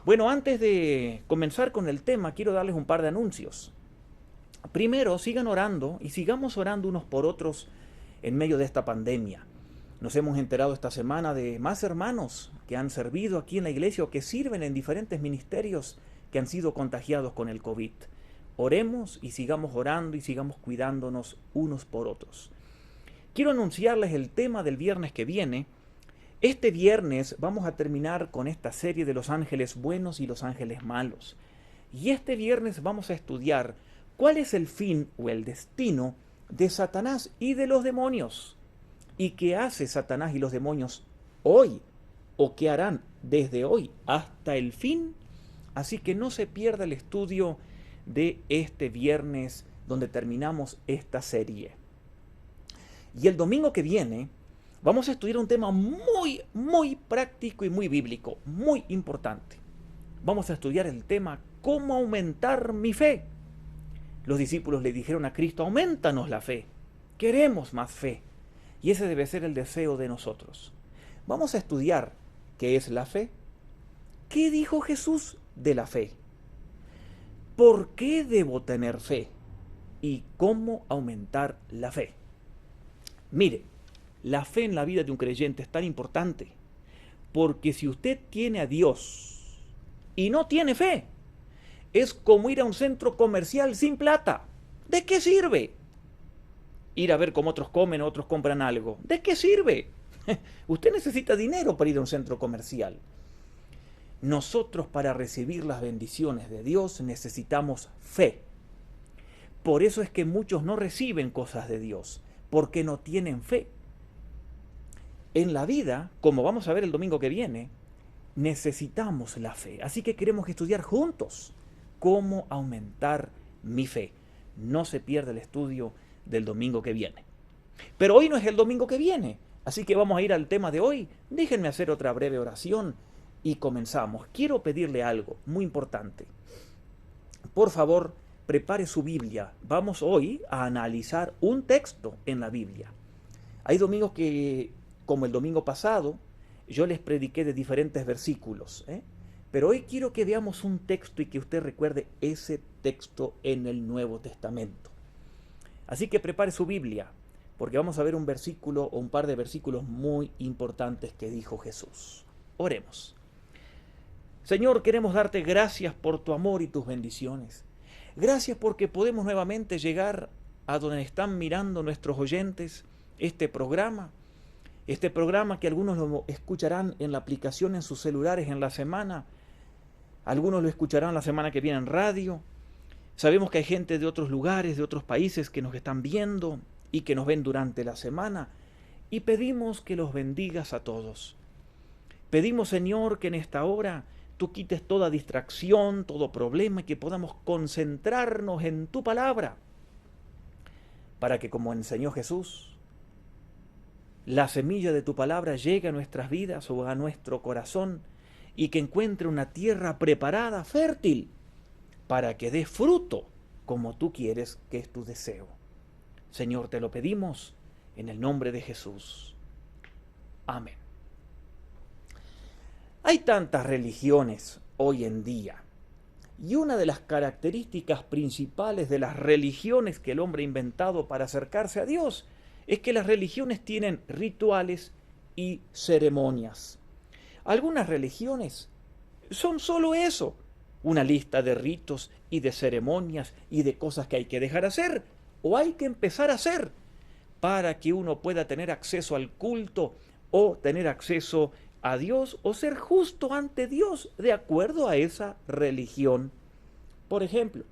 Bueno, antes de comenzar con el tema, quiero darles un par de anuncios. Primero, sigan orando y sigamos orando unos por otros en medio de esta pandemia. Nos hemos enterado esta semana de más hermanos que han servido aquí en la iglesia o que sirven en diferentes ministerios que han sido contagiados con el COVID. Oremos y sigamos orando y sigamos cuidándonos unos por otros. Quiero anunciarles el tema del viernes que viene. Este viernes vamos a terminar con esta serie de los ángeles buenos y los ángeles malos. Y este viernes vamos a estudiar cuál es el fin o el destino de Satanás y de los demonios. ¿Y qué hace Satanás y los demonios hoy? ¿O qué harán desde hoy hasta el fin? Así que no se pierda el estudio de este viernes donde terminamos esta serie. Y el domingo que viene vamos a estudiar un tema muy práctico y muy bíblico, muy importante. Vamos a estudiar el tema ¿cómo aumentar mi fe? Los discípulos le dijeron a Cristo, aumentanos la fe, queremos más fe. Y ese debe ser el deseo de nosotros. Vamos a estudiar qué es la fe, qué dijo Jesús de la fe, por qué debo tener fe y cómo aumentar la fe. Mire, la fe en la vida de un creyente es tan importante porque si usted tiene a Dios y no tiene fe, es como ir a un centro comercial sin plata. ¿De qué sirve? Ir a ver cómo otros comen o otros compran algo. ¿De qué sirve? Usted necesita dinero para ir a un centro comercial. Nosotros para recibir las bendiciones de Dios necesitamos fe. Por eso es que muchos no reciben cosas de Dios, porque no tienen fe. En la vida, como vamos a ver el domingo que viene, necesitamos la fe. Así que queremos estudiar juntos cómo aumentar mi fe. No se pierda el estudio del domingo que viene. Pero hoy no es el domingo que viene, así que vamos a ir al tema de hoy. Déjenme hacer otra breve oración y comenzamos. Quiero pedirle algo muy importante. Por favor, prepare su Biblia. Vamos hoy a analizar un texto en la Biblia. Hay domingos que, como el domingo pasado, yo les prediqué de diferentes versículos, pero hoy quiero que veamos un texto y que usted recuerde ese texto en el Nuevo Testamento. Así que prepare su Biblia, porque vamos a ver un versículo o un par de versículos muy importantes que dijo Jesús. Oremos. Señor, queremos darte gracias por tu amor y tus bendiciones. Gracias porque podemos nuevamente llegar a donde están mirando nuestros oyentes este programa que algunos lo escucharán en la aplicación en sus celulares en la semana, algunos lo escucharán la semana que viene en radio. Sabemos que hay gente de otros lugares, de otros países que nos están viendo y que nos ven durante la semana y pedimos que los bendigas a todos. Pedimos, Señor, que en esta hora tú quites toda distracción, todo problema y que podamos concentrarnos en tu palabra para que, como enseñó Jesús, la semilla de tu palabra llegue a nuestras vidas o a nuestro corazón y que encuentre una tierra preparada, fértil, para que dé fruto como tú quieres, que es tu deseo. Señor, te lo pedimos en el nombre de Jesús. Amén. Hay tantas religiones hoy en día, y una de las características principales de las religiones que el hombre ha inventado para acercarse a Dios es que las religiones tienen rituales y ceremonias. Algunas religiones son solo eso, una lista de ritos y de ceremonias y de cosas que hay que dejar hacer o hay que empezar a hacer para que uno pueda tener acceso al culto o tener acceso a Dios o ser justo ante Dios de acuerdo a esa religión. Por ejemplo,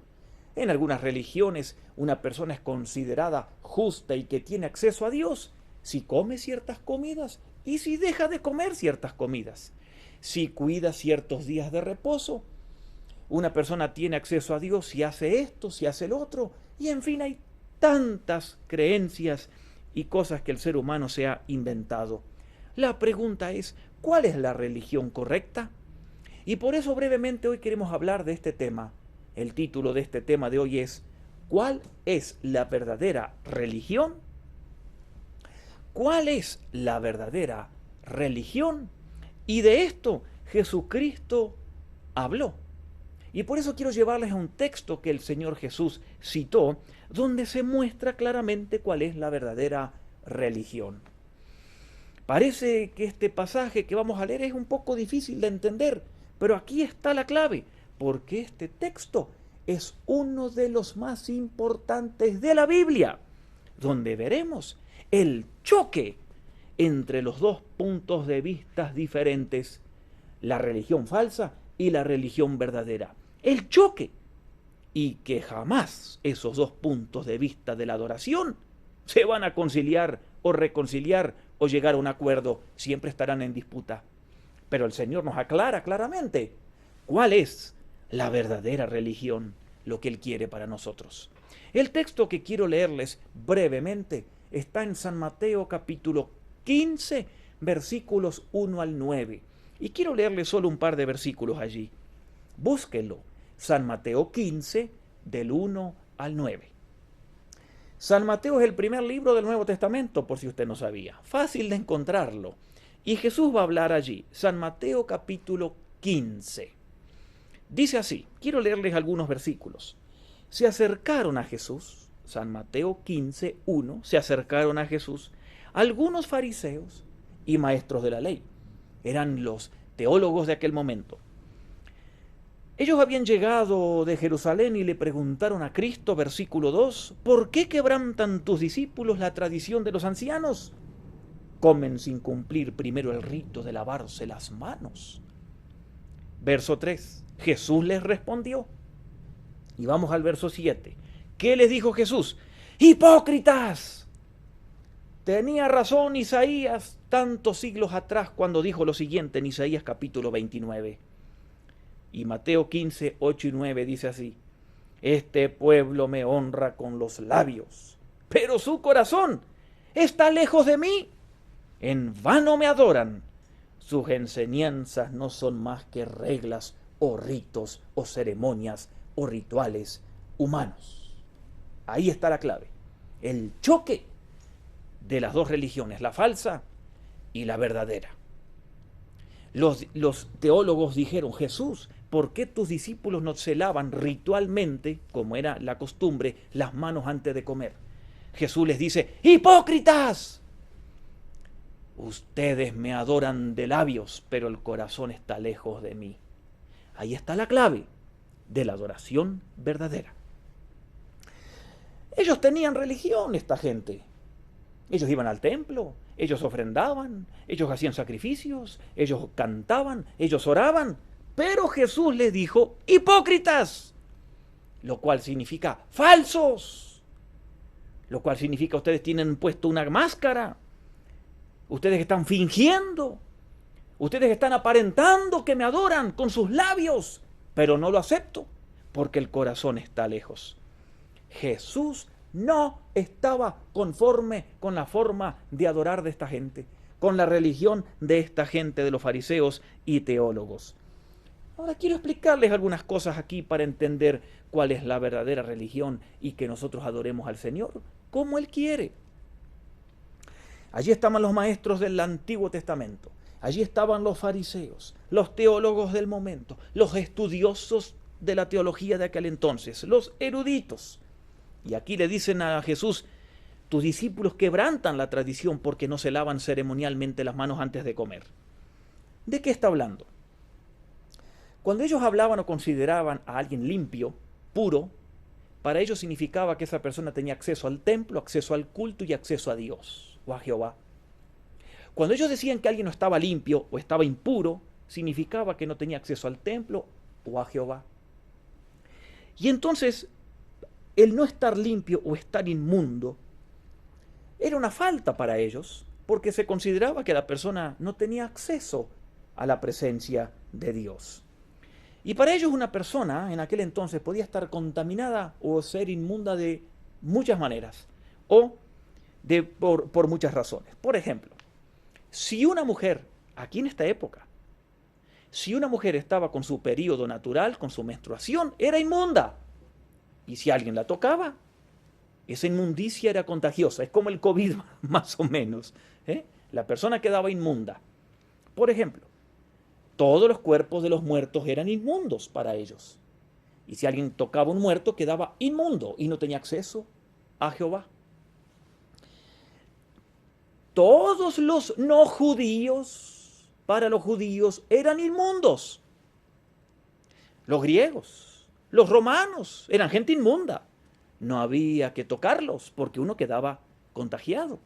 en algunas religiones una persona es considerada justa y que tiene acceso a Dios si come ciertas comidas y si deja de comer ciertas comidas, si cuida ciertos días de reposo. Una persona tiene acceso a Dios si hace esto, si hace el otro, y en fin hay tantas creencias y cosas que el ser humano se ha inventado. La pregunta es, ¿cuál es la religión correcta? Y por eso brevemente hoy queremos hablar de este tema. El título de este tema de hoy es ¿cuál es la verdadera religión? ¿Cuál es la verdadera religión? Y de esto Jesucristo habló. Y por eso quiero llevarles a un texto que el Señor Jesús citó, donde se muestra claramente cuál es la verdadera religión. Parece que este pasaje que vamos a leer es un poco difícil de entender, pero aquí está la clave, porque este texto es uno de los más importantes de la Biblia, donde veremos el choque entre los dos puntos de vista diferentes, la religión falsa y la religión verdadera. El choque, y que jamás esos dos puntos de vista de la adoración se van a conciliar o reconciliar o llegar a un acuerdo, siempre estarán en disputa. Pero el Señor nos aclara claramente cuál es la verdadera religión, lo que Él quiere para nosotros. El texto que quiero leerles brevemente está en San Mateo capítulo 15, versículos 1 al 9. Y quiero leerles solo un par de versículos allí. Búsquenlo. San Mateo 15, del 1 al 9. San Mateo es el primer libro del Nuevo Testamento, por si usted no sabía. Fácil de encontrarlo. Y Jesús va a hablar allí. San Mateo capítulo 15. Dice así, quiero leerles algunos versículos. Se acercaron a Jesús, San Mateo 15, 1, se acercaron a Jesús algunos fariseos y maestros de la ley. Eran los teólogos de aquel momento. Ellos habían llegado de Jerusalén y le preguntaron a Cristo, versículo 2, ¿por qué quebrantan tus discípulos la tradición de los ancianos? Comen sin cumplir primero el rito de lavarse las manos. Verso 3, Jesús les respondió. Y vamos al verso 7. ¿Qué les dijo Jesús? ¡Hipócritas! Tenía razón Isaías tantos siglos atrás cuando dijo lo siguiente en Isaías capítulo 29. Y Mateo 15, 8 y 9 dice así, este pueblo me honra con los labios, pero su corazón está lejos de mí. En vano me adoran. Sus enseñanzas no son más que reglas o ritos o ceremonias o rituales humanos. Ahí está la clave. El choque de las dos religiones, la falsa y la verdadera. Los teólogos dijeron, Jesús, ¿por qué tus discípulos no se lavan ritualmente, como era la costumbre, las manos antes de comer? Jesús les dice, ¡hipócritas! Ustedes me adoran de labios, pero el corazón está lejos de mí. Ahí está la clave de la adoración verdadera. Ellos tenían religión, esta gente. Ellos iban al templo, ellos ofrendaban, ellos hacían sacrificios, ellos cantaban, ellos oraban. Pero Jesús les dijo, hipócritas, lo cual significa falsos, lo cual significa ustedes tienen puesto una máscara, ustedes están fingiendo, ustedes están aparentando que me adoran con sus labios, pero no lo acepto porque el corazón está lejos. Jesús no estaba conforme con la forma de adorar de esta gente, con la religión de esta gente, de los fariseos y teólogos. Ahora quiero explicarles algunas cosas aquí para entender cuál es la verdadera religión y que nosotros adoremos al Señor como Él quiere. Allí estaban los maestros del Antiguo Testamento, allí estaban los fariseos, los teólogos del momento, los estudiosos de la teología de aquel entonces, los eruditos. Y aquí le dicen a Jesús, tus discípulos quebrantan la tradición porque no se lavan ceremonialmente las manos antes de comer. ¿De qué está hablando? Cuando ellos hablaban o consideraban a alguien limpio, puro, para ellos significaba que esa persona tenía acceso al templo, acceso al culto y acceso a Dios o a Jehová. Cuando ellos decían que alguien no estaba limpio o estaba impuro, significaba que no tenía acceso al templo o a Jehová. Y entonces, el no estar limpio o estar inmundo era una falta para ellos, porque se consideraba que la persona no tenía acceso a la presencia de Dios. Y para ellos una persona en aquel entonces podía estar contaminada o ser inmunda de muchas maneras o por muchas razones. Por ejemplo, si una mujer, aquí en esta época, si una mujer estaba con su periodo natural, con su menstruación, era inmunda. Y si alguien la tocaba, esa inmundicia era contagiosa. Es como el COVID más o menos. La persona quedaba inmunda. Por ejemplo, Todos los cuerpos de los muertos eran inmundos para ellos. Y si alguien tocaba un muerto, quedaba inmundo y no tenía acceso a Jehová. Todos los no judíos, para los judíos, eran inmundos. Los griegos, los romanos, eran gente inmunda. No había que tocarlos porque uno quedaba contagiado.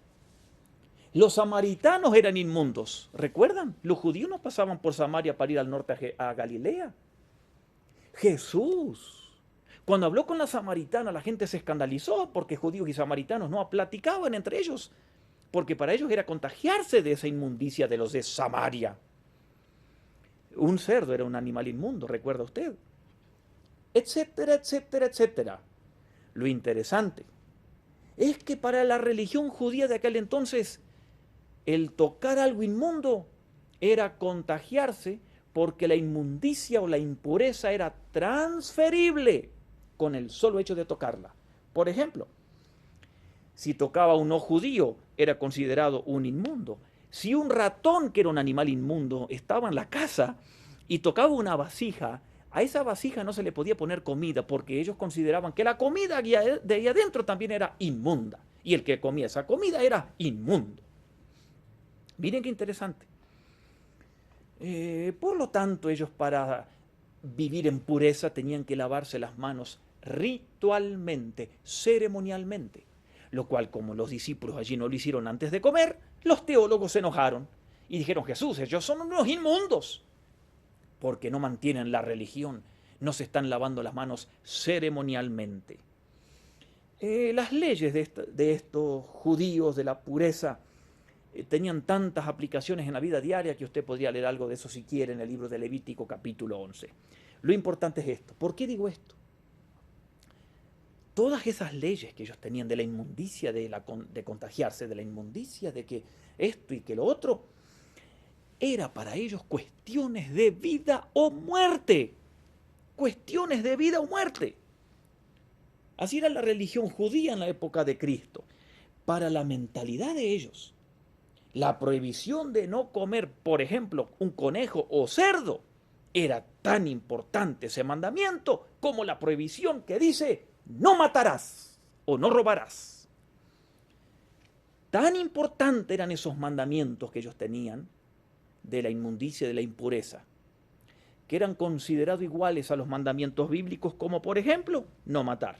Los samaritanos eran inmundos. ¿Recuerdan? Los judíos no pasaban por Samaria para ir al norte a Galilea. Jesús, cuando habló con la samaritana, la gente se escandalizó porque judíos y samaritanos no platicaban entre ellos, porque para ellos era contagiarse de esa inmundicia de los de Samaria. Un cerdo era un animal inmundo, ¿recuerda usted? Etcétera, etcétera, etcétera. Lo interesante es que para la religión judía de aquel entonces, el tocar algo inmundo era contagiarse porque la inmundicia o la impureza era transferible con el solo hecho de tocarla. Por ejemplo, si tocaba un no judío, era considerado un inmundo. Si un ratón, que era un animal inmundo, estaba en la casa y tocaba una vasija, a esa vasija no se le podía poner comida porque ellos consideraban que la comida de ahí adentro también era inmunda. Y el que comía esa comida era inmundo. Miren qué interesante. Por lo tanto, ellos para vivir en pureza tenían que lavarse las manos ritualmente, ceremonialmente. Lo cual, como los discípulos allí no lo hicieron antes de comer, los teólogos se enojaron y dijeron: Jesús, ellos son unos inmundos, porque no mantienen la religión, no se están lavando las manos ceremonialmente. Las leyes de estos judíos de la pureza tenían tantas aplicaciones en la vida diaria que usted podría leer algo de eso si quiere en el libro de Levítico capítulo 11. Lo importante es esto. ¿Por qué digo esto? Todas esas leyes que ellos tenían de la inmundicia de contagiarse, de la inmundicia de que esto y que lo otro, era para ellos cuestiones de vida o muerte. Cuestiones de vida o muerte. Así era la religión judía en la época de Cristo. Para la mentalidad de ellos, la prohibición de no comer, por ejemplo, un conejo o cerdo, era tan importante ese mandamiento como la prohibición que dice: no matarás o no robarás. Tan importantes eran esos mandamientos que ellos tenían de la inmundicia, de la impureza, que eran considerados iguales a los mandamientos bíblicos, como por ejemplo, no matar.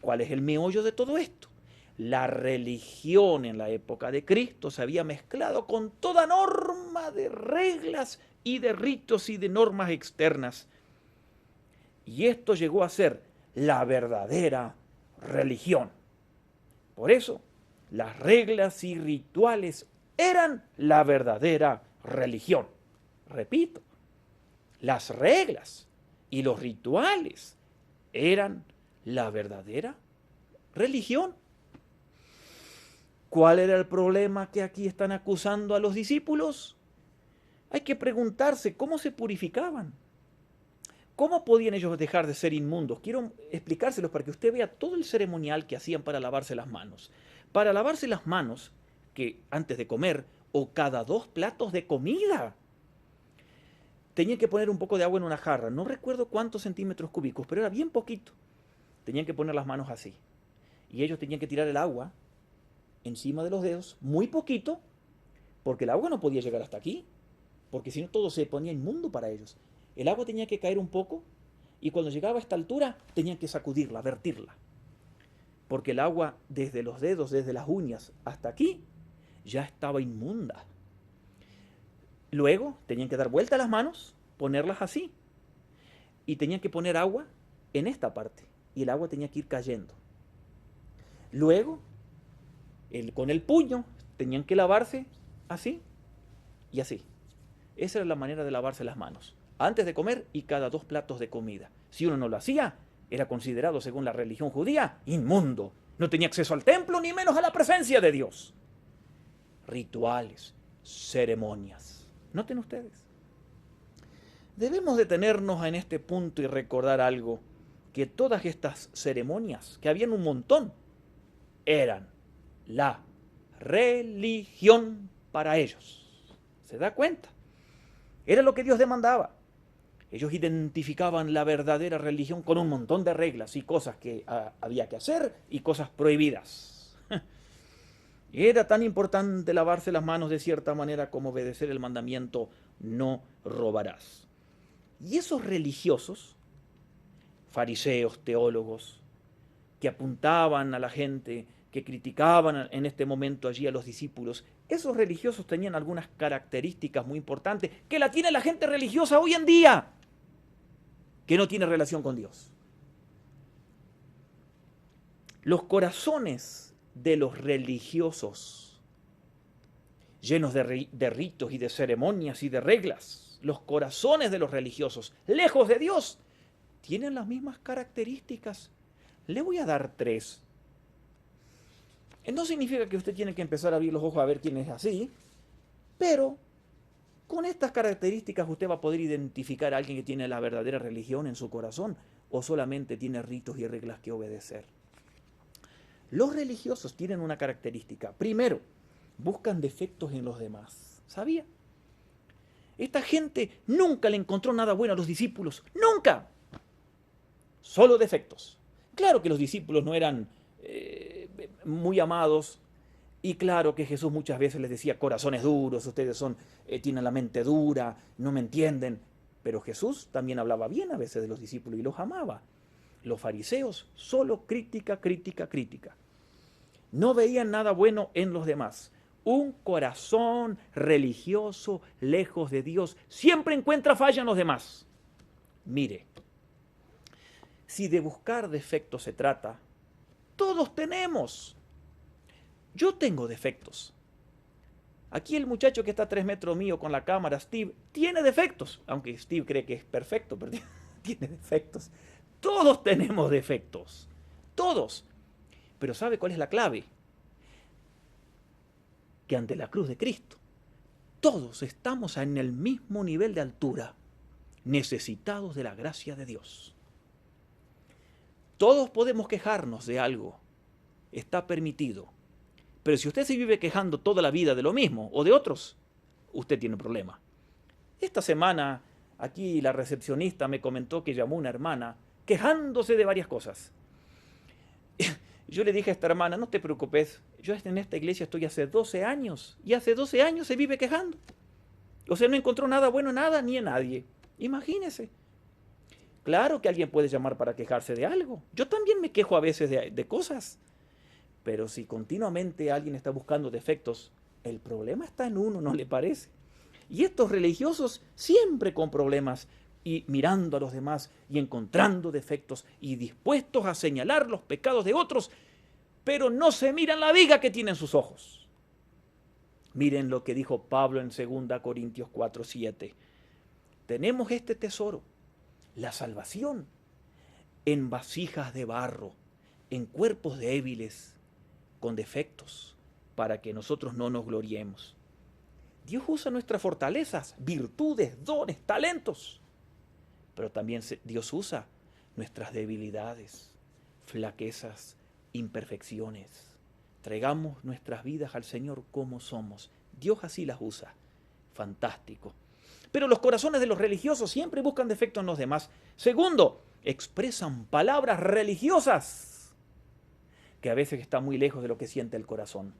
¿Cuál es el meollo de todo esto? La religión en la época de Cristo se había mezclado con toda norma de reglas y de ritos y de normas externas. Y esto llegó a ser la verdadera religión. Por eso, las reglas y rituales eran la verdadera religión. Repito, las reglas y los rituales eran la verdadera religión. ¿Cuál era el problema que aquí están acusando a los discípulos? Hay que preguntarse cómo se purificaban. ¿Cómo podían ellos dejar de ser inmundos? Quiero explicárselos para que usted vea todo el ceremonial que hacían para lavarse las manos. Para lavarse las manos, que antes de comer, o cada 2 platos de comida, tenían que poner un poco de agua en una jarra. No recuerdo cuántos centímetros cúbicos, pero era bien poquito. Tenían que poner las manos así. Y ellos tenían que tirar el agua encima de los dedos, muy poquito, porque el agua no podía llegar hasta aquí, porque si no todo se ponía inmundo para ellos. El agua tenía que caer un poco y cuando llegaba a esta altura tenían que sacudirla, vertirla, porque el agua desde los dedos, desde las uñas hasta aquí, ya estaba inmunda. Luego tenían que dar vuelta a las manos, ponerlas así, y tenían que poner agua en esta parte, y el agua tenía que ir cayendo. Luego, con el puño, tenían que lavarse así y así. Esa era la manera de lavarse las manos, antes de comer y cada 2 platos de comida. Si uno no lo hacía, era considerado, según la religión judía, inmundo. No tenía acceso al templo, ni menos a la presencia de Dios. Rituales, ceremonias. Noten ustedes. Debemos detenernos en este punto y recordar algo, que todas estas ceremonias, que habían un montón, eran la religión para ellos. ¿Se da cuenta? Era lo que Dios demandaba. Ellos identificaban la verdadera religión con un montón de reglas y cosas que había que hacer y cosas prohibidas. Era tan importante lavarse las manos de cierta manera como obedecer el mandamiento no robarás. Y esos religiosos, fariseos, teólogos, que apuntaban a la gente, que criticaban en este momento allí a los discípulos, esos religiosos tenían algunas características muy importantes que la tiene la gente religiosa hoy en día, que no tiene relación con Dios. Los corazones de los religiosos, llenos de ritos y de ceremonias y de reglas, los corazones de los religiosos, lejos de Dios, tienen las mismas características. Le voy a dar 3. No significa que usted tiene que empezar a abrir los ojos a ver quién es así, pero con estas características usted va a poder identificar a alguien que tiene la verdadera religión en su corazón o solamente tiene ritos y reglas que obedecer. Los religiosos tienen una característica. Primero, buscan defectos en los demás. ¿Sabía? Esta gente nunca le encontró nada bueno a los discípulos. ¡Nunca! Solo defectos. Claro que los discípulos no eran muy amados, y claro que Jesús muchas veces les decía, corazones duros, ustedes tienen la mente dura, no me entienden. Pero Jesús también hablaba bien a veces de los discípulos y los amaba. Los fariseos, solo crítica, crítica, crítica. No veían nada bueno en los demás. Un corazón religioso, lejos de Dios, siempre encuentra falla en los demás. Mire, si de buscar defectos se trata, todos tenemos. Yo tengo defectos. Aquí el muchacho que está a 3 metros mío con la cámara, Steve, tiene defectos. Aunque Steve cree que es perfecto, pero tiene defectos. Todos tenemos defectos. Todos. Pero ¿sabe cuál es la clave? Que ante la cruz de Cristo, todos estamos en el mismo nivel de altura, necesitados de la gracia de Dios. Todos podemos quejarnos de algo. Está permitido. Pero si usted se vive quejando toda la vida de lo mismo o de otros, usted tiene un problema. Esta semana, aquí la recepcionista me comentó que llamó una hermana quejándose de varias cosas. Yo le dije a esta hermana, no te preocupes, yo en esta iglesia estoy hace 12 años y hace 12 años se vive quejando. O sea, no encontró nada bueno en nada ni en nadie. Imagínese. Claro que alguien puede llamar para quejarse de algo. Yo también me quejo a veces de cosas. Pero si continuamente alguien está buscando defectos, el problema está en uno, ¿no le parece? Y estos religiosos siempre con problemas y mirando a los demás y encontrando defectos y dispuestos a señalar los pecados de otros, pero no se miran la viga que tienen sus ojos. Miren lo que dijo Pablo en 2 Corintios 4:7. Tenemos este tesoro, la salvación, en vasijas de barro, en cuerpos débiles, con defectos, para que nosotros no nos gloriemos. Dios usa nuestras fortalezas, virtudes, dones, talentos, pero también Dios usa nuestras debilidades, flaquezas, imperfecciones. Traigamos nuestras vidas al Señor como somos. Dios así las usa. Fantástico. Pero los corazones de los religiosos siempre buscan defectos en los demás. Segundo, expresan palabras religiosas que a veces están muy lejos de lo que siente el corazón.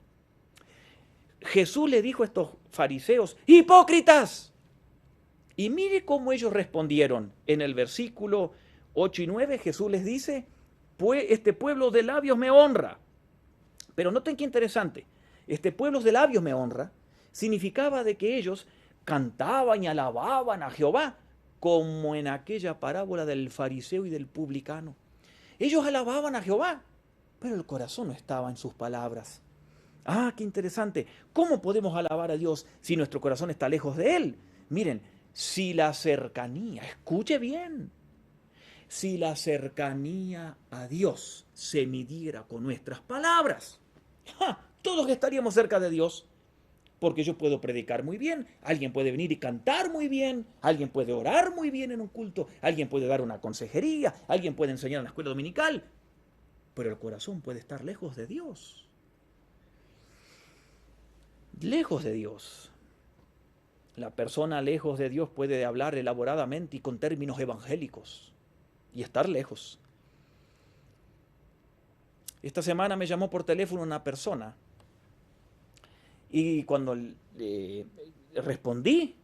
Jesús le dijo a estos fariseos, ¡hipócritas! Y mire cómo ellos respondieron. En el versículo 8 y 9 Jesús les dice, pues este pueblo de labios me honra. Pero noten qué interesante, este pueblo de labios me honra significaba de que ellos cantaban y alababan a Jehová, como en aquella parábola del fariseo y del publicano. Ellos alababan a Jehová, pero el corazón no estaba en sus palabras. Ah, qué interesante. ¿Cómo podemos alabar a Dios si nuestro corazón está lejos de Él? Miren, si la cercanía, escuche bien, si la cercanía a Dios se midiera con nuestras palabras, todos estaríamos cerca de Dios, porque yo puedo predicar muy bien, alguien puede venir y cantar muy bien, alguien puede orar muy bien en un culto, alguien puede dar una consejería, alguien puede enseñar en la escuela dominical, pero el corazón puede estar lejos de Dios. Lejos de Dios. La persona lejos de Dios puede hablar elaboradamente y con términos evangélicos y estar lejos. Esta semana me llamó por teléfono una persona y cuando respondí,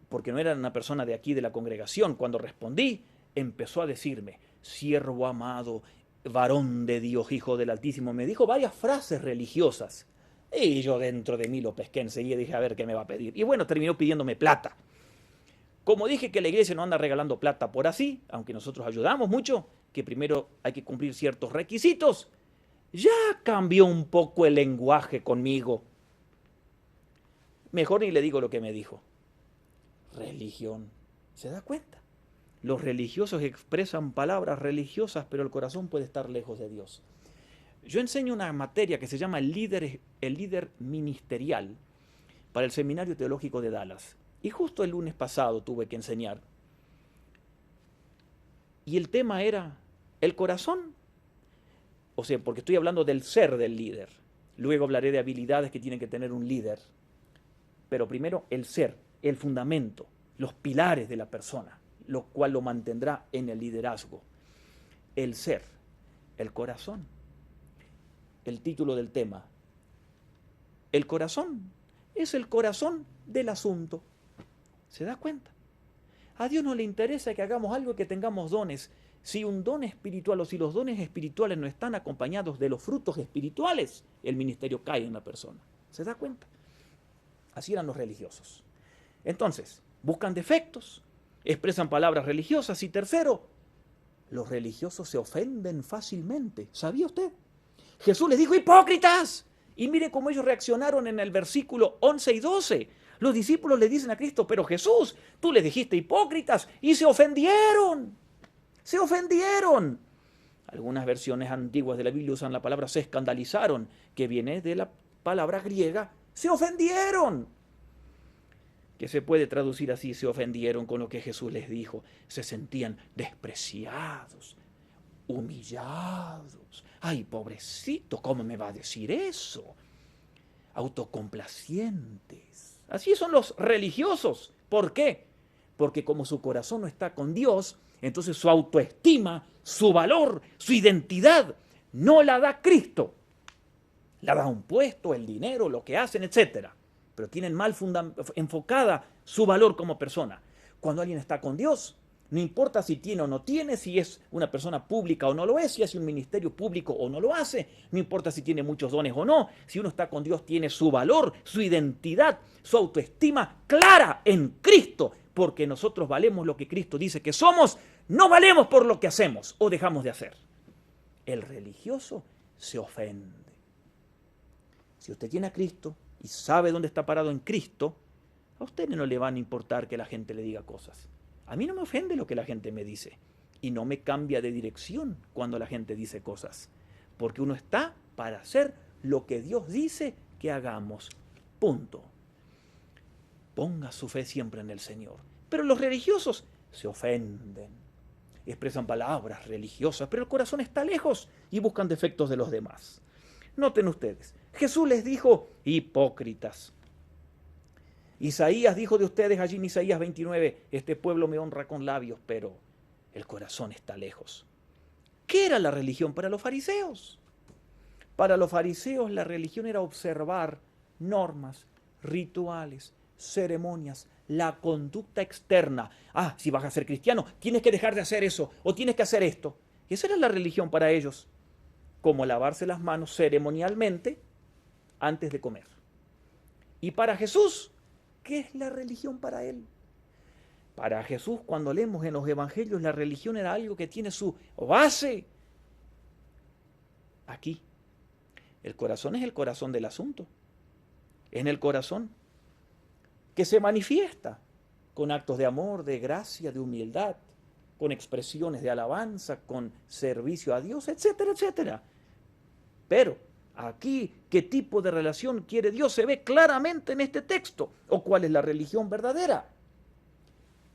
porque no era una persona de aquí de la congregación, cuando respondí, empezó a decirme, siervo amado, varón de Dios, hijo del Altísimo. Me dijo varias frases religiosas. Y yo dentro de mí lo pesqué enseguida y dije, a ver qué me va a pedir. Y bueno, terminó pidiéndome plata. Como dije que la iglesia no anda regalando plata por así, aunque nosotros ayudamos mucho, que primero hay que cumplir ciertos requisitos, ya cambió un poco el lenguaje conmigo. Mejor ni le digo lo que me dijo. Religión. ¿Se da cuenta? Los religiosos expresan palabras religiosas, pero el corazón puede estar lejos de Dios. Yo enseño una materia que se llama el líder ministerial para el Seminario Teológico de Dallas. Y justo el lunes pasado tuve que enseñar. Y el tema era el corazón. O sea, porque estoy hablando del ser del líder. Luego hablaré de habilidades que tiene que tener un líder. Pero primero el ser, el fundamento, los pilares de la persona, lo cual lo mantendrá en el liderazgo. El ser, el corazón. El título del tema. El corazón es el corazón del asunto. ¿Se da cuenta? A Dios no le interesa que hagamos algo, que tengamos dones. Si un don espiritual o si los dones espirituales no están acompañados de los frutos espirituales, el ministerio cae en la persona. ¿Se da cuenta? Así eran los religiosos. Entonces, buscan defectos, expresan palabras religiosas y tercero, los religiosos se ofenden fácilmente. ¿Sabía usted? Jesús les dijo, hipócritas. Y mire cómo ellos reaccionaron en el versículo 11 y 12. Los discípulos le dicen a Cristo, pero Jesús, tú les dijiste hipócritas y se ofendieron. Se ofendieron. Algunas versiones antiguas de la Biblia usan la palabra se escandalizaron, que viene de la palabra griega, se ofendieron. Que se puede traducir así, se ofendieron con lo que Jesús les dijo. Se sentían despreciados, humillados. Ay, pobrecito, ¿cómo me va a decir eso? Autocomplacientes. Así son los religiosos. ¿Por qué? Porque como su corazón no está con Dios, entonces su autoestima, su valor, su identidad, no la da Cristo. La da un puesto, el dinero, lo que hacen, etc. Pero tienen mal enfocada su valor como persona. Cuando alguien está con Dios, no importa si tiene o no tiene, si es una persona pública o no lo es, si hace un ministerio público o no lo hace, no importa si tiene muchos dones o no, si uno está con Dios tiene su valor, su identidad, su autoestima clara en Cristo, porque nosotros valemos lo que Cristo dice que somos, no valemos por lo que hacemos o dejamos de hacer. El religioso se ofende. Si usted tiene a Cristo y sabe dónde está parado en Cristo, a usted no le van a importar que la gente le diga cosas. A mí no me ofende lo que la gente me dice y no me cambia de dirección cuando la gente dice cosas, porque uno está para hacer lo que Dios dice que hagamos. Punto. Ponga su fe siempre en el Señor. Pero los religiosos se ofenden, expresan palabras religiosas, pero el corazón está lejos y buscan defectos de los demás. Noten ustedes, Jesús les dijo, hipócritas. Isaías dijo de ustedes allí en Isaías 29, este pueblo me honra con labios, pero el corazón está lejos. ¿Qué era la religión para los fariseos? Para los fariseos la religión era observar normas, rituales, ceremonias, la conducta externa. Ah, si vas a ser cristiano, tienes que dejar de hacer eso o tienes que hacer esto. Esa era la religión para ellos, como lavarse las manos ceremonialmente antes de comer. Y para Jesús, ¿qué es la religión para él? Para Jesús, cuando leemos en los evangelios, la religión era algo que tiene su base aquí. El corazón es el corazón del asunto. En el corazón que se manifiesta con actos de amor, de gracia, de humildad, con expresiones de alabanza, con servicio a Dios, etcétera, etcétera. Pero aquí, ¿qué tipo de relación quiere Dios? Se ve claramente en este texto. ¿O cuál es la religión verdadera?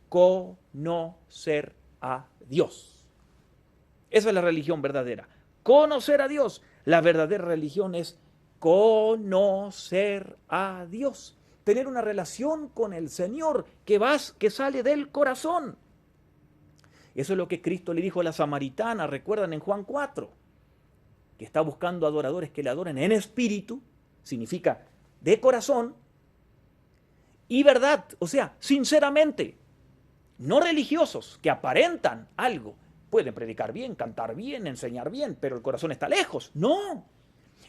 Conocer a Dios. Esa es la religión verdadera. Conocer a Dios. La verdadera religión es conocer a Dios. tener una relación con el Señor que sale del corazón. Eso es lo que Cristo le dijo a la samaritana, recuerdan en Juan 4, que está buscando adoradores que le adoren en espíritu, significa de corazón, y verdad, o sea, sinceramente, no religiosos que aparentan algo. Pueden predicar bien, cantar bien, enseñar bien, pero el corazón está lejos. No,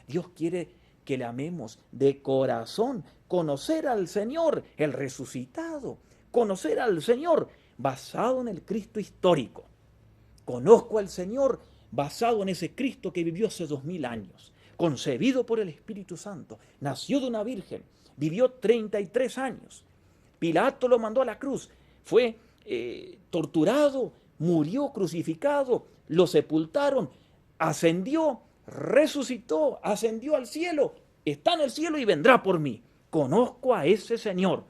Dios quiere que le amemos de corazón, conocer al Señor, el resucitado, conocer al Señor basado en el Cristo histórico. Conozco al Señor basado en ese Cristo que vivió hace 2000 años, concebido por el Espíritu Santo, nació de una virgen, vivió 33 años. Pilato lo mandó a la cruz, fue torturado, murió crucificado, lo sepultaron, ascendió, resucitó, ascendió al cielo, está en el cielo y vendrá por mí. Conozco a ese Señor.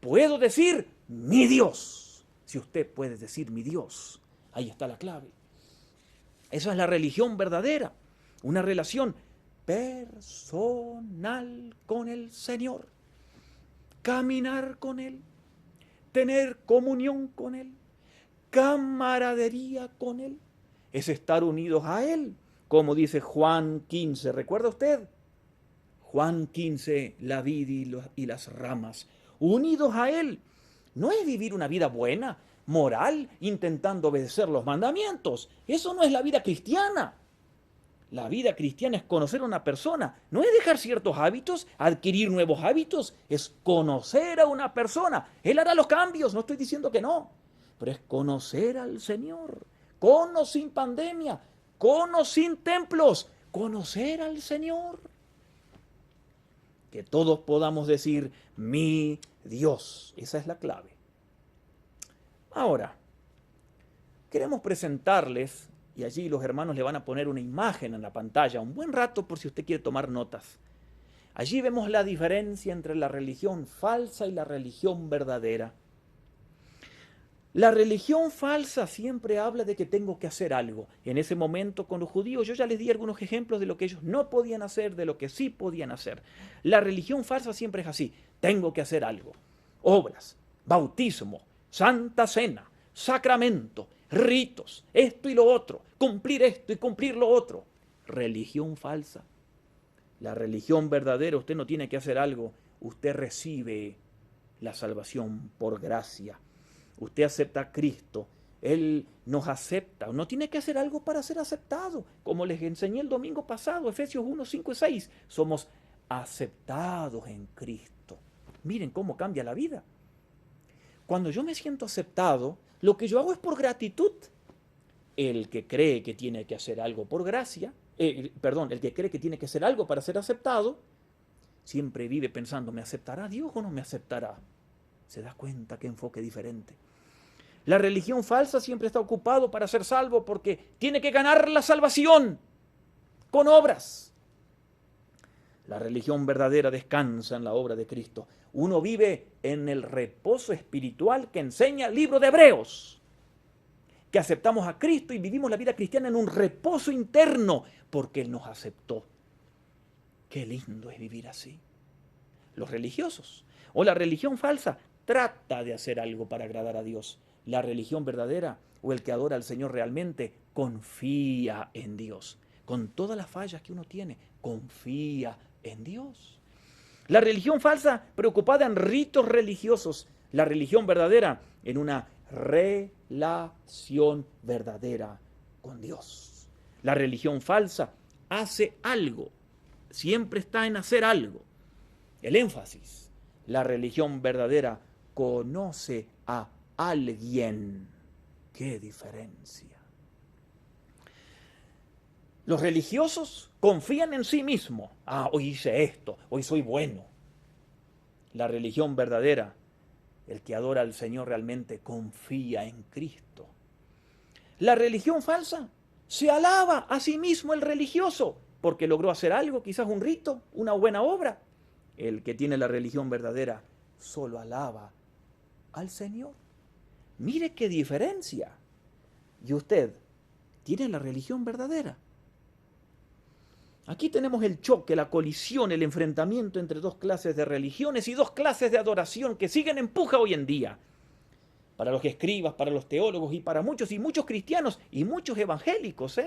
Puedo decir mi Dios. Si usted puede decir mi Dios, ahí está la clave. Esa es la religión verdadera, una relación personal con el Señor. Caminar con Él, tener comunión con Él, camaradería con Él, es estar unidos a Él, como dice Juan 15. ¿Recuerda usted? Juan 15, la vid y las ramas, unidos a Él. No es vivir una vida buena, moral, intentando obedecer los mandamientos. Eso no es la vida cristiana. La vida cristiana es conocer a una persona, no es dejar ciertos hábitos, adquirir nuevos hábitos, es conocer a una persona. Él hará los cambios, no estoy diciendo que no, pero es conocer al Señor, con o sin pandemia, con o sin templos, conocer al Señor. Que todos podamos decir, mi Dios, esa es la clave. Ahora, queremos presentarles, y allí los hermanos le van a poner una imagen en la pantalla, un buen rato por si usted quiere tomar notas. Allí vemos la diferencia entre la religión falsa y la religión verdadera. La religión falsa siempre habla de que tengo que hacer algo. En ese momento con los judíos yo ya les di algunos ejemplos de lo que ellos no podían hacer, de lo que sí podían hacer. La religión falsa siempre es así, tengo que hacer algo. Obras, bautismo, santa cena, sacramento, ritos, esto y lo otro, cumplir esto y cumplir lo otro. Religión falsa. La religión verdadera, usted no tiene que hacer algo, usted recibe la salvación por gracia. Usted acepta a Cristo, Él nos acepta, no tiene que hacer algo para ser aceptado, como les enseñé el domingo pasado, Efesios 1, 5 y 6, somos aceptados en Cristo. Miren cómo cambia la vida. Cuando yo me siento aceptado, lo que yo hago es por gratitud. El que cree que tiene que hacer algo por gracia, el que cree que tiene que hacer algo para ser aceptado, siempre vive pensando, ¿me aceptará Dios o no me aceptará? Se da cuenta qué enfoque diferente. La religión falsa siempre está ocupado para ser salvo porque tiene que ganar la salvación con obras. La religión verdadera descansa en la obra de Cristo. Uno vive en el reposo espiritual que enseña el libro de Hebreos. Que aceptamos a Cristo y vivimos la vida cristiana en un reposo interno porque Él nos aceptó. Qué lindo es vivir así. Los religiosos o la religión falsa trata de hacer algo para agradar a Dios. La religión verdadera o el que adora al Señor realmente confía en Dios. Con todas las fallas que uno tiene, confía en Dios. La religión falsa preocupada en ritos religiosos. La religión verdadera en una relación verdadera con Dios. La religión falsa hace algo. Siempre está en hacer algo. El énfasis. La religión verdadera conoce a alguien. ¡Qué diferencia! Los religiosos confían en sí mismos. Hoy hice esto, hoy soy bueno. La religión verdadera, el que adora al Señor realmente confía en Cristo. La religión falsa se alaba a sí mismo el religioso porque logró hacer algo, quizás un rito, una buena obra. El que tiene la religión verdadera solo alaba al Señor. Mire qué diferencia. ¿Y usted tiene la religión verdadera? Aquí tenemos el choque, la colisión, el enfrentamiento entre dos clases de religiones y dos clases de adoración que siguen en puja hoy en día. Para los escribas, para los teólogos y para muchos y muchos cristianos y muchos evangélicos.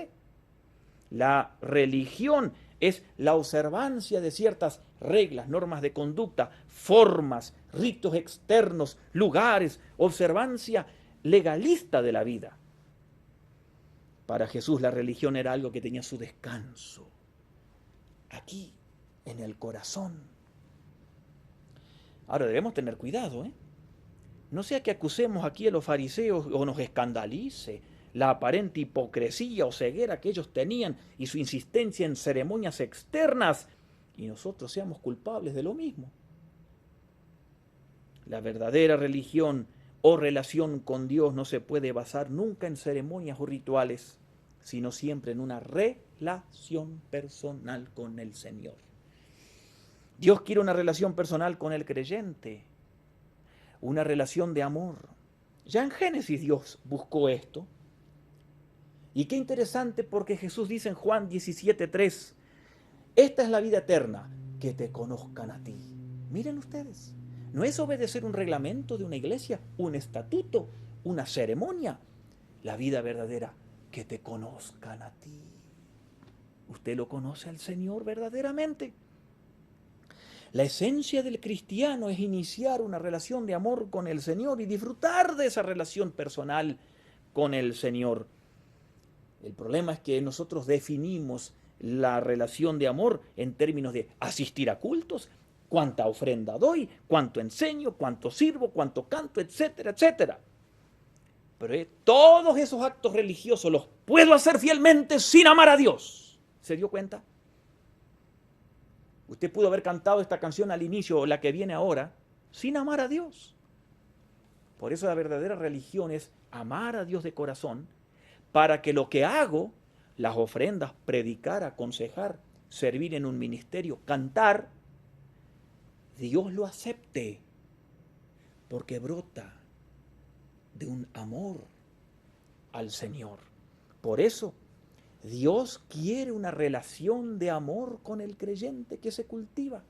La religión es la observancia de ciertas reglas, normas de conducta, formas, ritos externos, lugares, observancia legalista de la vida. Para Jesús la religión era algo que tenía su descanso aquí, en el corazón. Ahora debemos tener cuidado, No sea que acusemos aquí a los fariseos o nos escandalice la aparente hipocresía o ceguera que ellos tenían y su insistencia en ceremonias externas y nosotros seamos culpables de lo mismo. La verdadera religión o relación con Dios no se puede basar nunca en ceremonias o rituales, sino siempre en una relación personal con el Señor. Dios quiere una relación personal con el creyente, una relación de amor. Ya en Génesis Dios buscó esto. Y qué interesante porque Jesús dice en Juan 17:3, esta es la vida eterna, que te conozcan a ti. Miren ustedes, no es obedecer un reglamento de una iglesia, un estatuto, una ceremonia. La vida verdadera, que te conozcan a ti. ¿Usted lo conoce al Señor verdaderamente? La esencia del cristiano es iniciar una relación de amor con el Señor y disfrutar de esa relación personal con el Señor. El problema es que nosotros definimos la relación de amor en términos de asistir a cultos, cuánta ofrenda doy, cuánto enseño, cuánto sirvo, cuánto canto, etcétera, etcétera. Pero todos esos actos religiosos los puedo hacer fielmente sin amar a Dios. ¿Se dio cuenta? Usted pudo haber cantado esta canción al inicio o la que viene ahora sin amar a Dios. Por eso la verdadera religión es amar a Dios de corazón para que lo que hago, las ofrendas, predicar, aconsejar, servir en un ministerio, cantar, Dios lo acepte porque brota de un amor al Señor. Por eso, Dios quiere una relación de amor con el creyente que se cultiva.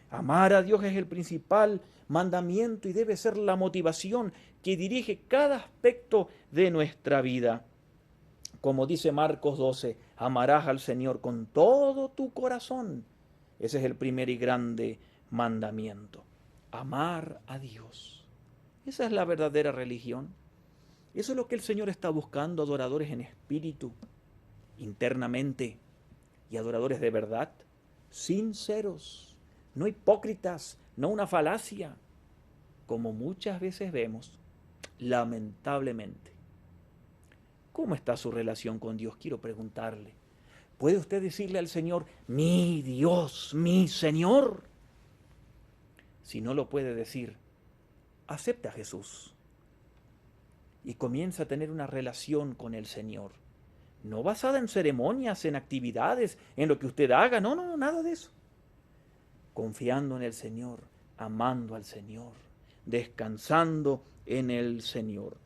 Amar a Dios es el principal mandamiento y debe ser la motivación que dirige cada aspecto de nuestra vida. Como dice Marcos 12, amarás al Señor con todo tu corazón. Ese es el primer y grande mandamiento. Amar a Dios. Esa es la verdadera religión. Eso es lo que el Señor está buscando, adoradores en espíritu, internamente, y adoradores de verdad, sinceros, no hipócritas, no una falacia, como muchas veces vemos, lamentablemente. ¿Cómo está su relación con Dios? Quiero preguntarle. ¿Puede usted decirle al Señor, mi Dios, mi Señor? Si no lo puede decir, acepta a Jesús y comienza a tener una relación con el Señor. No basada en ceremonias, en actividades, en lo que usted haga. No, nada de eso. Confiando en el Señor, amando al Señor, descansando en el Señor.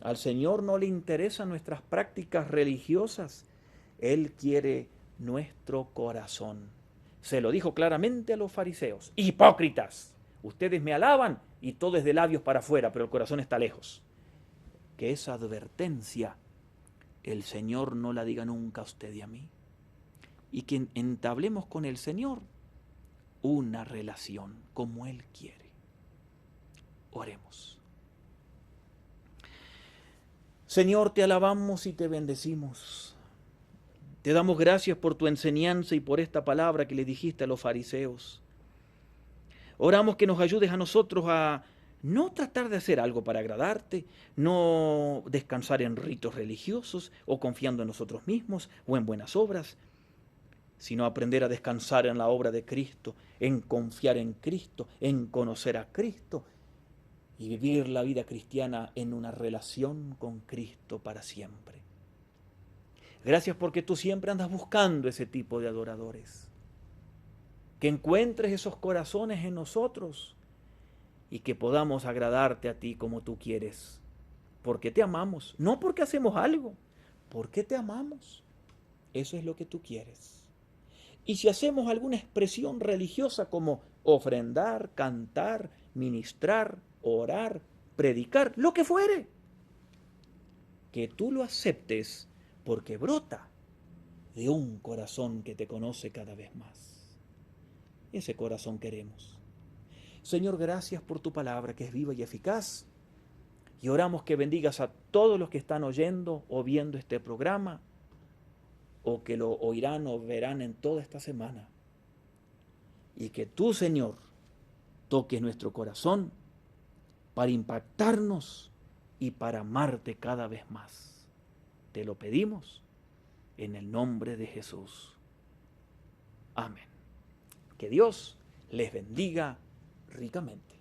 Al Señor no le interesan nuestras prácticas religiosas. Él quiere nuestro corazón. Se lo dijo claramente a los fariseos. Hipócritas, ustedes me alaban y todo es de labios para afuera, pero el corazón está lejos. Que esa advertencia el Señor no la diga nunca a usted y a mí. Y que entablemos con el Señor una relación como Él quiere. Oremos. Señor, te alabamos y te bendecimos. Te damos gracias por tu enseñanza y por esta palabra que le dijiste a los fariseos. Oramos que nos ayudes a nosotros a no tratar de hacer algo para agradarte, no descansar en ritos religiosos o confiando en nosotros mismos o en buenas obras, sino aprender a descansar en la obra de Cristo, en confiar en Cristo, en conocer a Cristo y vivir la vida cristiana en una relación con Cristo para siempre. Gracias porque tú siempre andas buscando ese tipo de adoradores. Que encuentres esos corazones en nosotros y que podamos agradarte a ti como tú quieres. Porque te amamos, no porque hacemos algo, porque te amamos. eso es lo que tú quieres. Y si hacemos alguna expresión religiosa como ofrendar, cantar, ministrar, orar, predicar, lo que fuere, que tú lo aceptes porque brota de un corazón que te conoce cada vez más. Ese corazón queremos. Señor, gracias por tu palabra que es viva y eficaz. Y oramos que bendigas a todos los que están oyendo o viendo este programa, o que lo oirán o verán en toda esta semana. Y que tú, Señor, toques nuestro corazón para impactarnos y para amarte cada vez más. Te lo pedimos en el nombre de Jesús. Amén. Que Dios les bendiga ricamente.